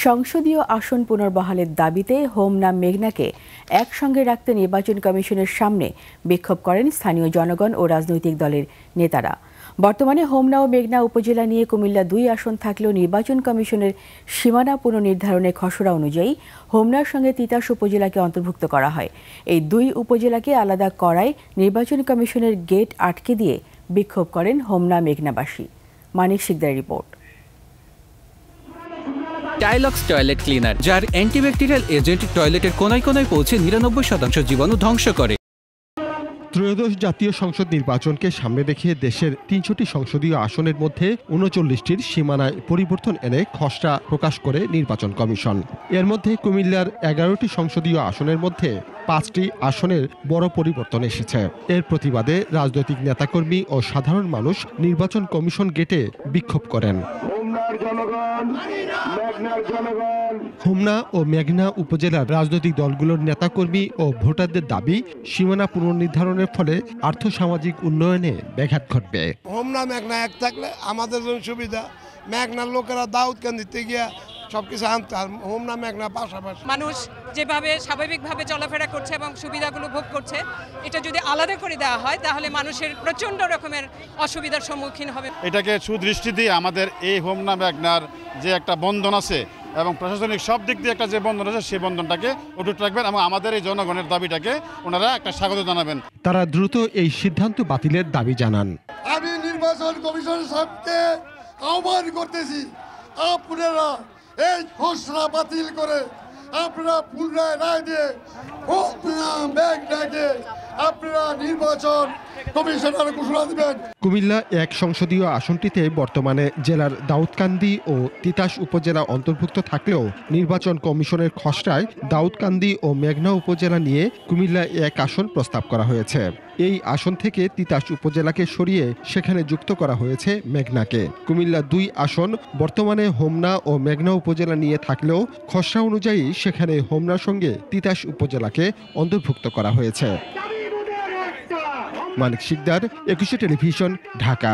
সংসদীয় আসন পুনর্বহালের দাবিতে হোমনা মেঘনাকে একসঙ্গে রাখতে নির্বাচন কমিশনের সামনে বিক্ষোভ করেন স্থানীয় জনগণ ও রাজনৈতিক দলের নেতারা। বর্তমানে হোমনা ও মেঘনা উপজেলা নিয়ে কুমিল্লা 2 আসন থাকলেও নির্বাচন কমিশনের সীমানা পুনর্নির্ধারণের খসড়া অনুযায়ী হোমনার সঙ্গে তিতাস উপজেলাকে অন্তর্ভুক্ত করা হয়। এই 2 উপজেলাকে আলাদা করায় নির্বাচন কমিশনের গেট আটকে দিয়ে বিক্ষোভ করেন হোমনা মেঘনাবাসী। মানিক শিকদারের রিপোর্ট। টাইলক্স টয়লেট ক্লিনার, যার অ্যান্টিব্যাকটেরিয়াল এজেন্ট টয়লেটের কোনায় কোনায় পৌঁছে 99% জীবাণু ধ্বংস করে। ত্রয়োদশ জাতীয় সংসদ নির্বাচনকে সামনে রেখে দেশের 300টি সংসদীয় আসনের মধ্যে 39টির সীমানায় পরিবর্তন এনে খসড়া প্রকাশ করে নির্বাচন কমিশন। এর মধ্যে কুমিল্লার 11টি সংসদীয় আসনের মধ্যে 5টি আসনের বড় পরিবর্তন এসেছে। এর প্রতিবাদে রাজনৈতিক নেতাকর্মী ও সাধারণ মানুষ নির্বাচন কমিশন গেটে বিক্ষোভ করেন। হোমনা ও মেঘনা উপজেলার রাজনৈতিক দলগুলোর নেতাকর্মী ও ভোটারদের দাবি, সীমানা পুনর্নির্ধারণের ফলে আর্থসামাজিক উন্নয়নে ব্যাঘাত ঘটবে। হোমনা মেঘনা এক থাকলে আমাদের জন্য সুবিধা। মেঘনার লোকেরা দাউদকান্দিতে গিয়া সবকিছু আনতে, আর হোমনা মেঘনা পাশাপাশি। মানুষ যেভাবে স্বাভাবিকভাবে চলাফেরা করছে এবং সুবিধাগুলো ভোগ করছে, এটা যদি আলাদা করে দেওয়া হয় তাহলে মানুষের প্রচণ্ড রকমের অসুবিধার সম্মুখীন হবে। এটাকে সুদৃষ্টি দিয়ে আমাদের এই হোমনা মেঘনার যে একটা বন্ধন আছে এবং প্রশাসনিক সব দিক দিয়ে একটা যে বন্ধন আছে, সেই বন্ধনটাকে অটুট রাখবেন এবং আমাদের এই জনগণের দাবিটাকে ওনারা একটা স্বাগত জানাবেন। তারা দ্রুত এই সিদ্ধান্ত বাতিলের দাবি জানান। আমি নির্বাচন কমিশনের সামনে আহ্বান করতেছি, আপনারা এই খসড়া বাতিল করে আপনারা পুনরায় রায় দিয়ে হোমনা মেঘনাকে আপনারা নির্বাচন কমিশনার ঘোষণা দিবেন। কুমিল্লা 1 সংসদীয় আসনটিতে বর্তমানে জেলার দাউদকান্দি ও তিতাস উপজেলা অন্তর্ভুক্ত থাকলেও নির্বাচন কমিশনের খসড়ায় দাউদকান্দি ও মেঘনা উপজেলা নিয়ে কুমিল্লা 1 আসন প্রস্তাব করা হয়েছে। এই আসন থেকে তিতাস উপজেলাকে সরিয়ে সেখানে যুক্ত করা হয়েছে মেঘনাকে। কুমিল্লা 2 আসন বর্তমানে হোমনা ও মেঘনা উপজেলা নিয়ে থাকলেও খসড়া অনুযায়ী সেখানে হোমনার সঙ্গে তিতাস উপজেলাকে অন্তর্ভুক্ত করা হয়েছে। মানিক শিকদার, 21 টেলিভিশন, ঢাকা।